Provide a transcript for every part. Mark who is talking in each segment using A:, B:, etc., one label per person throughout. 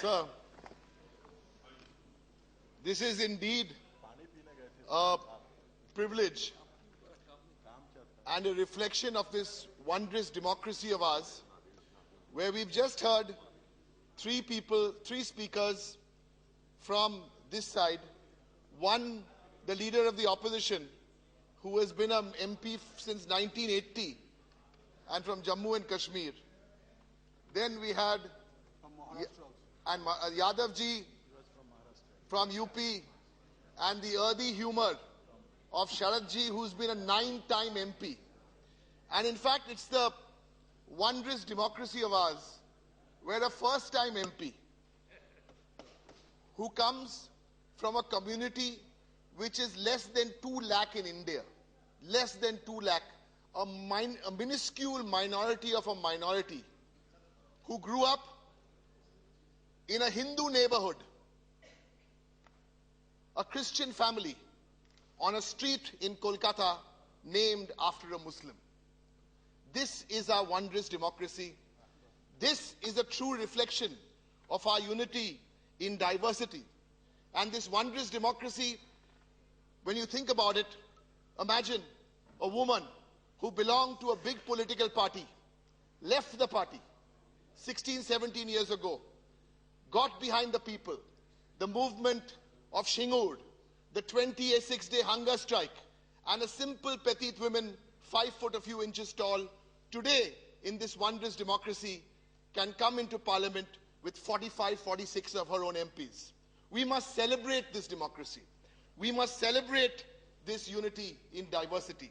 A: Sir, this is indeed a privilege and a reflection of this wondrous democracy of ours, where we've just heard three speakers from this side, one, the leader of the opposition, who has been an MP since 1980 and from Jammu and Kashmir. Then we had Yadav ji from UP, and the earthy humor of Sharad ji, who's been a 9-time MP. And in fact, it's the wondrous democracy of ours, where a first-time MP who comes from a community which is less than 2 lakh in India, less than 2 lakh, a minuscule minority of a minority, who grew up in a Hindu neighborhood, a Christian family, on a street in Kolkata named after a Muslim. This is our wondrous democracy. This is a true reflection of our unity in diversity. And this wondrous democracy, when you think about it, imagine a woman who belonged to a big political party, left the party 16, 17 years ago, got behind the people, the movement of Shingur, the 26-day hunger strike, and a simple petite woman, 5 foot a few inches tall, today in this wondrous democracy can come into parliament with 45, 46 of her own MPs. We must celebrate this democracy. We must celebrate this unity in diversity.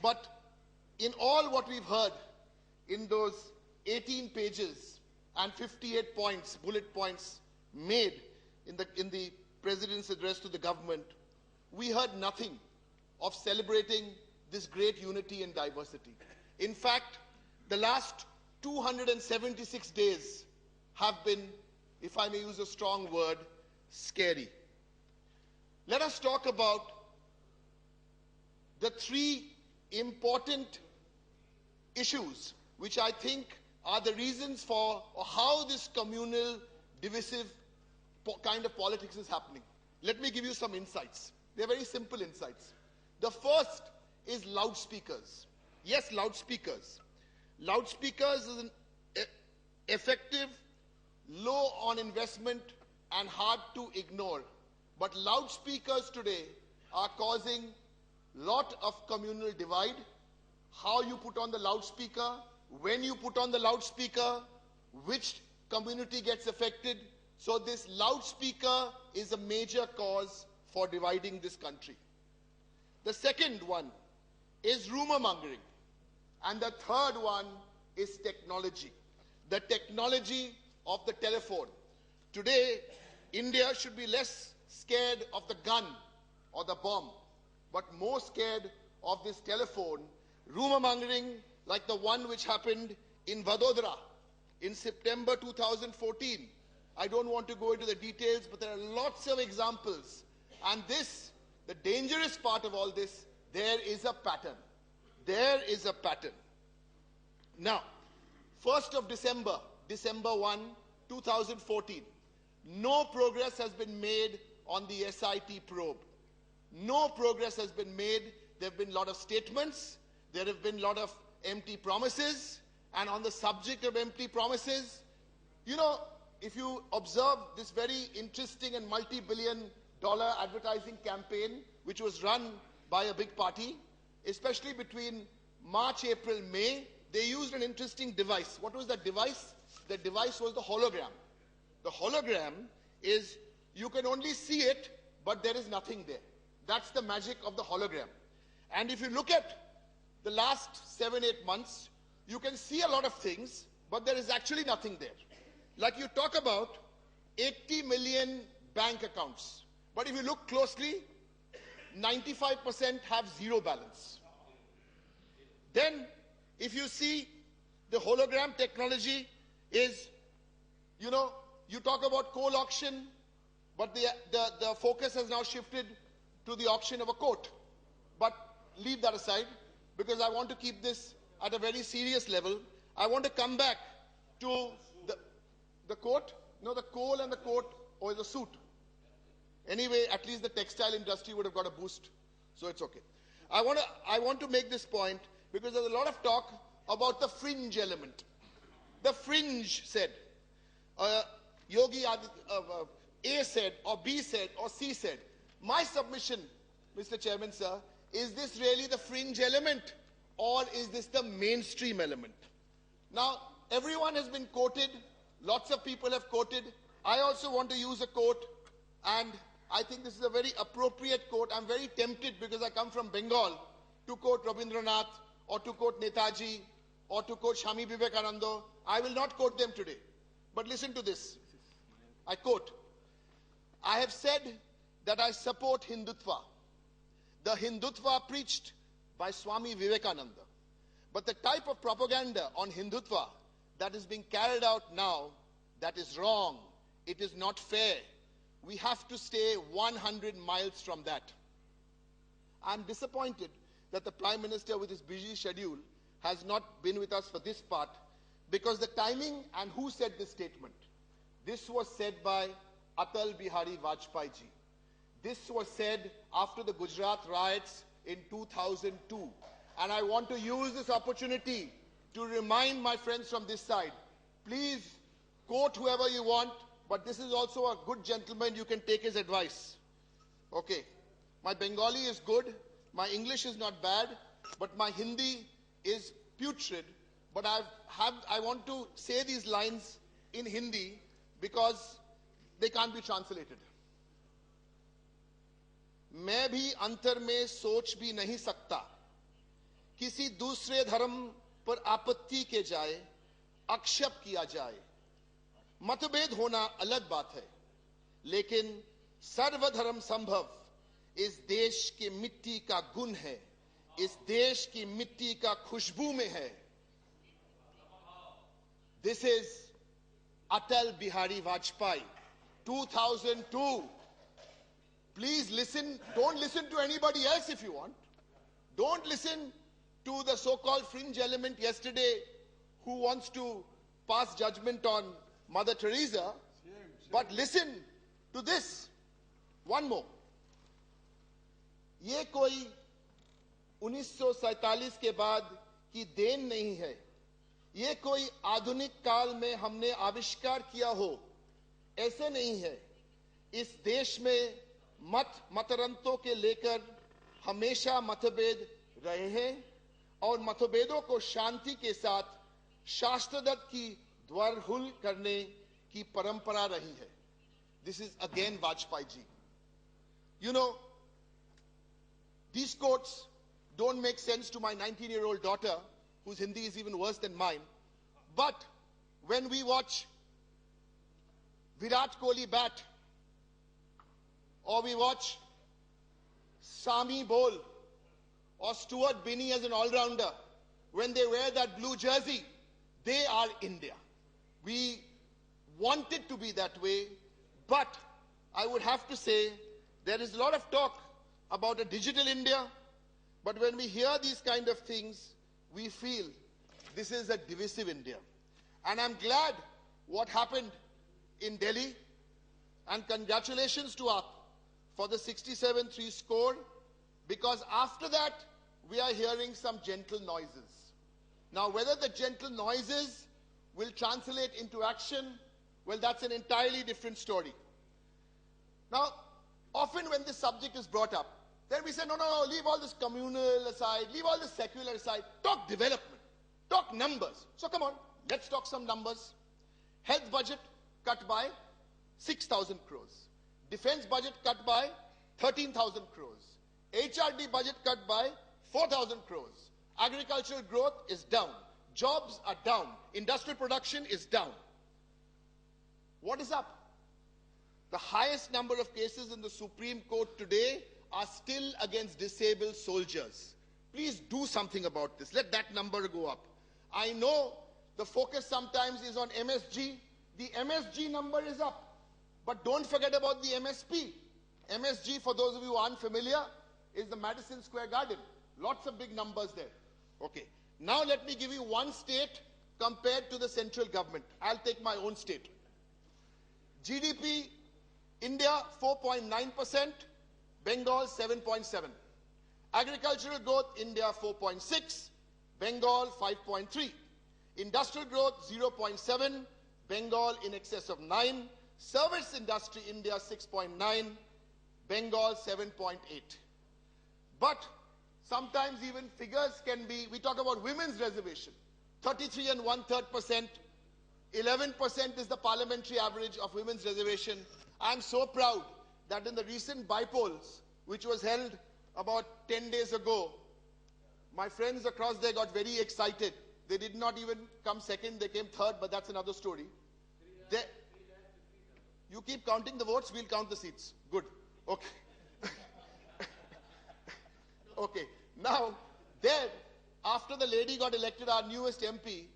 A: But in all what we've heard in those 18 pages and 58 points, bullet points made in the President's address to the government, we heard nothing of celebrating this great unity and diversity. In fact, the last 276 days have been, if I may use a strong word, scary. Let us talk about the 3 important issues which I think are the reasons for or how this communal, divisive kind of politics is happening. Let me give you some insights. They're very simple insights. The first is loudspeakers. Yes, loudspeakers. Loudspeakers is an effective, low on investment and hard to ignore. But loudspeakers today are causing lot of communal divide. How you put on the loudspeaker, when you put on the loudspeaker, which community gets affected. So this loudspeaker is a major cause for dividing this country. The second one is rumor mongering. And the third one is technology. The technology of the telephone. Today, India should be less scared of the gun or the bomb, but more scared of this telephone. Rumor mongering like the one which happened in Vadodara in September 2014. I don't want to go into the details, but there are lots of examples. And this, the dangerous part of all this, there is a pattern. There is a pattern. Now, 1st of December, December 1, 2014, no progress has been made on the SIT probe. No progress has been made. There have been a lot of statements. There have been a lot of empty promises. And on the subject of empty promises, you know, if you observe this very interesting and multi-billion-dollar advertising campaign, which was run by a big party, especially between March, April, May, they used an interesting device. What was that device? The device was the hologram. The hologram is, you can only see it, but there is nothing there. That's the magic of the hologram. And if you look at the last 7-8 months, you can see a lot of things, but there is actually nothing there. Like you talk about 80 million bank accounts, but if you look closely, 95% have zero balance. Then, if you see the hologram technology is, you know, you talk about coal auction, but the focus has now shifted to the auction of a coat. But leave that aside, because I want to keep this at a very serious level. I want to come back to the court, No, the coal and the coat or the suit. Anyway, at least the textile industry would have got a boost. So it's okay. I want to make this point because there's a lot of talk about the fringe element. The fringe said, Yogi A said, or B said, or C said. My submission, Mr. Chairman, sir, is this really the fringe element or is this the mainstream element? Now, everyone has been quoted. Lots of people have quoted. I also want to use a quote, and I think this is a very appropriate quote. I'm very tempted because I come from Bengal to quote Rabindranath or to quote Netaji or to quote Swami Vivekananda. I will not quote them today. But listen to this. I quote, I have said that I support Hindutva, the Hindutva preached by Swami Vivekananda. But the type of propaganda on Hindutva that is being carried out now, that is wrong. It is not fair. We have to stay 100 miles from that. I'm disappointed that the Prime Minister with his busy schedule has not been with us for this part because the timing and who said this statement. This was said by Atal Bihari Vajpayee ji. This was said after the Gujarat riots in 2002. And I want to use this opportunity to remind my friends from this side, please quote whoever you want, but this is also a good gentleman, you can take his advice. Okay, my Bengali is good, my English is not bad, but my Hindi is putrid. But I want to say these lines in Hindi because they can't be translated. मैं भी अंतर में सोच भी नहीं सकता किसी दूसरे धर्म पर आपत्ति के जाए आक्षेप किया जाए मतभेद होना अलग बात है लेकिन सर्वधर्म संभव इस देश की मिट्टी का गुण है इस देश की मिट्टी का खुशबू में है This is Atal Bihari Vajpayee 2002. Please listen, don't listen to anybody else if you want. Don't listen to the so-called fringe element yesterday who wants to pass judgment on Mother Teresa, but listen to this. One more. ये कोई 1947 के बाद की then नहीं है ये कोई आधुनिक काल में हमने आविष्कार किया हो ऐसे नहीं है इस देश में मतरंतों के लेकर हमेशा मतभेद रहे हैं और मतभेदों को शांति के साथ शास्त्रदत्त की द्वारहुल करने की परंपरा रही है This is again Vajpayee ji. You know, these quotes don't make sense to my 19-year-old daughter, whose Hindi is even worse than mine. But when we watch Virat Kohli bat, or we watch Sami bowl, or Stuart Binney as an all-rounder, when they wear that blue jersey, they are India. We want it to be that way, but I would have to say there is a lot of talk about a digital India, but when we hear these kind of things, we feel this is a divisive India. And I'm glad what happened in Delhi, and congratulations to AAP for the 67-3 score, because after that, we are hearing some gentle noises. Now, whether the gentle noises will translate into action, well, that's an entirely different story. Now, often when this subject is brought up, then we say, no, leave all this communal aside, leave all this secular aside, talk development, talk numbers. So come on, let's talk some numbers. Health budget cut by 6,000 crores. Defense budget cut by 13,000 crores. HRD budget cut by 4,000 crores. Agricultural growth is down. Jobs are down. Industrial production is down. What is up? The highest number of cases in the Supreme Court today are still against disabled soldiers. Please do something about this. Let that number go up. I know the focus sometimes is on MSG. The MSG number is up. But don't forget about the MSP. MSG, for those of you who aren't familiar, is the Madison Square Garden. Lots of big numbers there. Okay. Now let me give you one state compared to the central government. I'll take my own state. GDP, India 4.9%, Bengal 7.7. Agricultural growth, India 4.6, Bengal 5.3. Industrial growth 0.7, Bengal in excess of 9. Service industry, India 6.9, Bengal 7.8. But sometimes even figures can be, we talk about women's reservation, 33 and 1/3%, 11% is the parliamentary average of women's reservation. I'm so proud that in the recent bypolls, which was held about 10 days ago, my friends across there got very excited. They did not even come second, they came third, but that's another story. You keep counting the votes, we'll count the seats. Good. Okay. Okay. Now, then, after the lady got elected, our newest MP,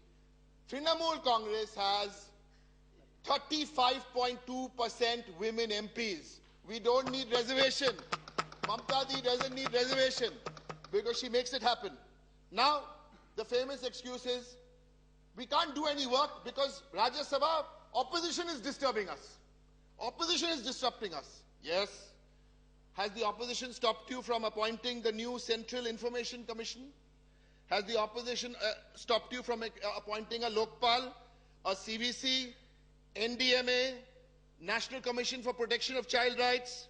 A: Trinamool Congress has 35.2% women MPs. We don't need reservation. Mamtadi doesn't need reservation because she makes it happen. Now, the famous excuse is, we can't do any work because Rajya Sabha, opposition is disturbing us. Opposition is disrupting us. Yes. Has the opposition stopped you from appointing the new Central Information Commission? Has the opposition stopped you from appointing a Lokpal, a CVC, NDMA, National Commission for Protection of Child Rights?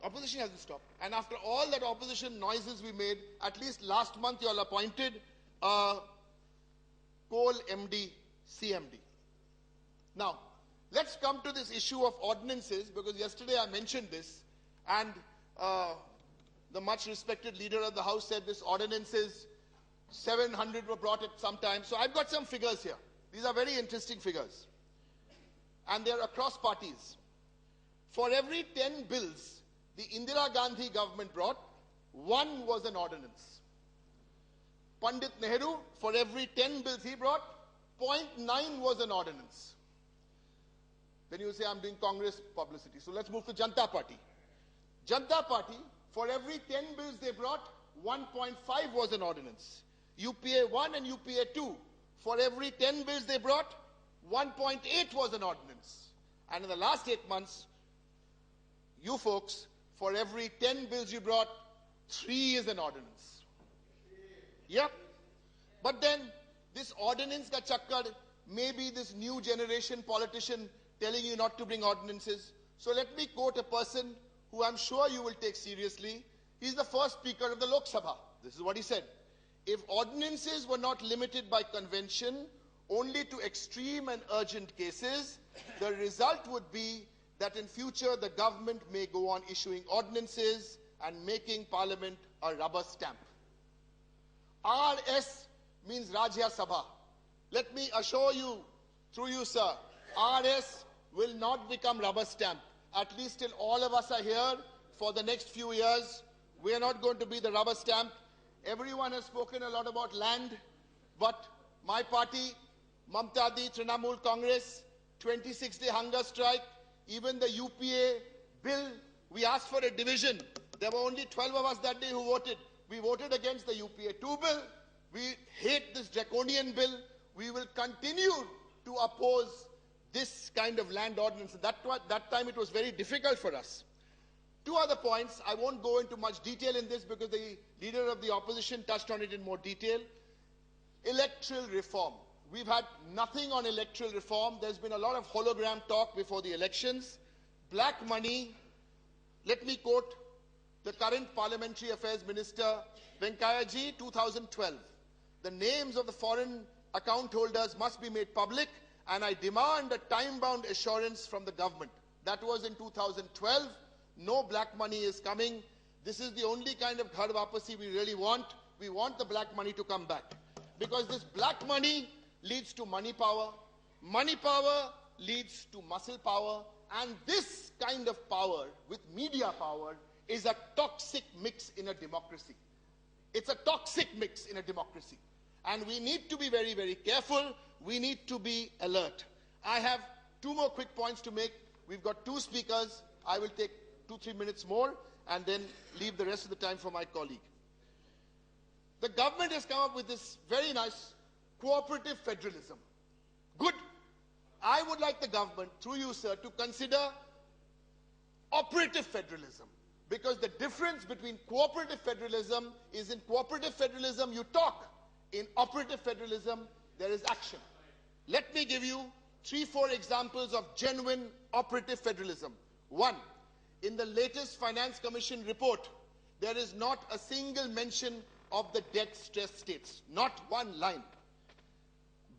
A: Opposition hasn't stopped. And after all that opposition noises we made, at least last month you all appointed a coal MD, CMD. Now, let's come to this issue of ordinances, because yesterday I mentioned this, and the much respected leader of the House said this ordinances, 700 were brought at some time. So I've got some figures here. These are very interesting figures. And they're across parties. For every 10 bills the Indira Gandhi government brought, 1 was an ordinance. Pandit Nehru, for every 10 bills he brought, 0.9 was an ordinance. Then you say, I'm doing Congress publicity. So let's move to Janata Party. Janata Party, for every 10 bills they brought, 1.5 was an ordinance. UPA 1 and UPA 2, for every 10 bills they brought, 1.8 was an ordinance. And in the last 8 months, you folks, for every 10 bills you brought, 3 is an ordinance. Yep. But then, this ordinance ka chakkar, maybe this new generation politician telling you not to bring ordinances. So let me quote a person who I'm sure you will take seriously. He's the first speaker of the Lok Sabha. This is what he said. If ordinances were not limited by convention only to extreme and urgent cases, the result would be that in future the government may go on issuing ordinances and making parliament a rubber stamp. RS means Rajya Sabha. Let me assure you, through you sir, RS will not become rubber stamp. At least till all of us are here for the next few years, we are not going to be the rubber stamp. Everyone has spoken a lot about land, but my party, Mamtadi, Trinamool Congress, 26-day hunger strike, even the UPA bill, we asked for a division. There were only 12 of us that day who voted. We voted against the UPA 2 bill. We hate this draconian bill. We will continue to oppose this kind of land ordinance. That time it was very difficult for us. 2 other points. I won't go into much detail in this because the leader of the opposition touched on it in more detail. Electoral reform. We've had nothing on electoral reform. There's been a lot of hologram talk before the elections. Black money. Let me quote the current Parliamentary Affairs Minister, Venkaiah Ji, 2012. The names of the foreign account holders must be made public, and I demand a time-bound assurance from the government. That was in 2012. No black money is coming. This is the only kind of ghar wapasi we really want. We want the black money to come back. Because this black money leads to money power leads to muscle power, and this kind of power with media power is a toxic mix in a democracy. It's a toxic mix in a democracy. And we need to be very, very careful. We need to be alert. I have 2 more quick points to make. We've got 2 speakers. I will take 2-3 minutes more and then leave the rest of the time for my colleague. The government has come up with this very nice cooperative federalism. Good. I would like the government, through you, sir, to consider operative federalism. Because the difference between cooperative federalism is in cooperative federalism you talk, in operative federalism there is action. Let me give you 3-4 examples of genuine operative federalism. One, in the latest Finance Commission report, there is not a single mention of the debt-stressed states. Not one line.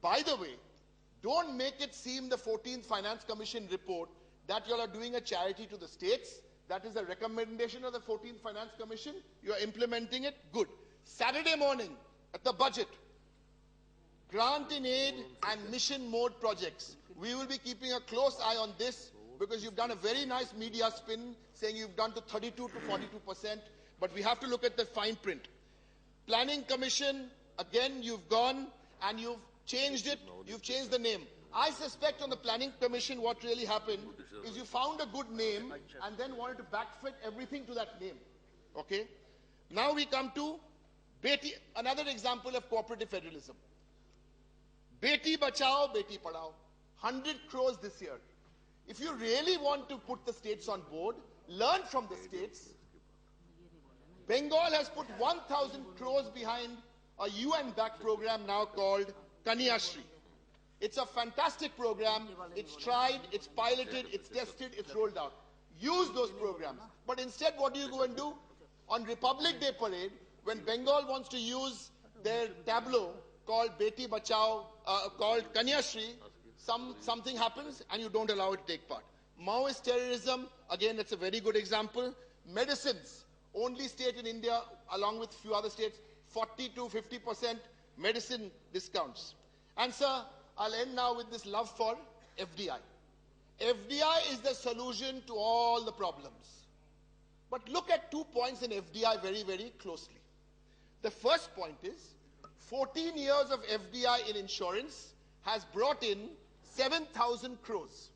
A: By the way, don't make it seem the 14th Finance Commission report that you all are doing a charity to the states. That is a recommendation of the 14th Finance Commission. You are implementing it. Good. Saturday morning, at the budget, grant in aid and mission mode projects. We will be keeping a close eye on this because you've done a very nice media spin saying you've done to 32 to 42%, but we have to look at the fine print. Planning Commission, again, you've gone and you've changed it, you've changed the name. I suspect on the Planning Commission what really happened is you found a good name and then wanted to backfit everything to that name. Okay? Now we come to Beti, another example of cooperative federalism. Beti Bachao, Beti Padhao. 100 crores this year. If you really want to put the states on board, learn from the states. Bengal has put 1,000 crores behind a UN-backed program now called Kanyashri. It's a fantastic program. It's tried, it's piloted, it's tested, it's rolled out. Use those programs. But instead, what do you go and do? On Republic Day parade, when Bengal wants to use their tableau called Beti Bachao, called Kanyashri, something happens and you don't allow it to take part. Maoist terrorism, again, that's a very good example. Medicines, only state in India, along with few other states, 40 to 50% medicine discounts. And sir, I'll end now with this love for FDI. FDI is the solution to all the problems. But look at 2 points in FDI very, very closely. The first point is, 14 years of FDI in insurance has brought in 7,000 crores.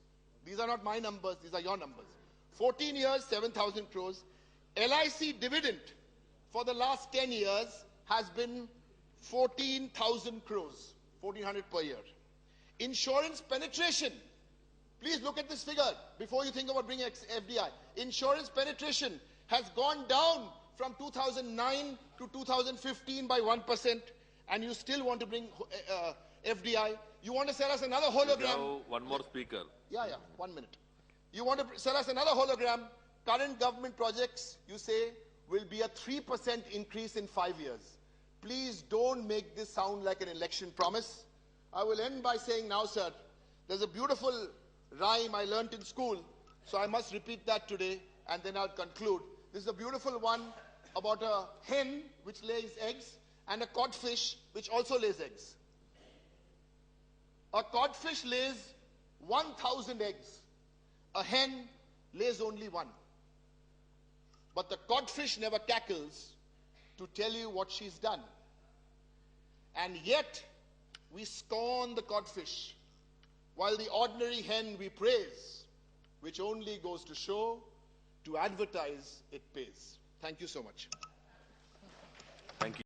A: These are not my numbers, these are your numbers. 14 years, 7,000 crores. LIC dividend for the last 10 years has been 14,000 crores, 1,400 per year. Insurance penetration, please look at this figure before you think about bringing FDI. Insurance penetration has gone down from 2009 to 2015 by 1%, and you still want to bring FDI. You want to sell us another hologram.
B: One more speaker.
A: Yeah, 1 minute. You want to sell us another hologram. Current government projects, you say, will be a 3% increase in 5 years. Please don't make this sound like an election promise. I will end by saying now, sir, there's a beautiful rhyme I learnt in school, so I must repeat that today, and then I'll conclude. This is a beautiful one about a hen which lays eggs and a codfish which also lays eggs. A codfish lays 1,000 eggs. A hen lays only one. But the codfish never cackles to tell you what she's done. And yet, we scorn the codfish, while the ordinary hen we praise, which only goes to show, to advertise it pays. Thank you so much.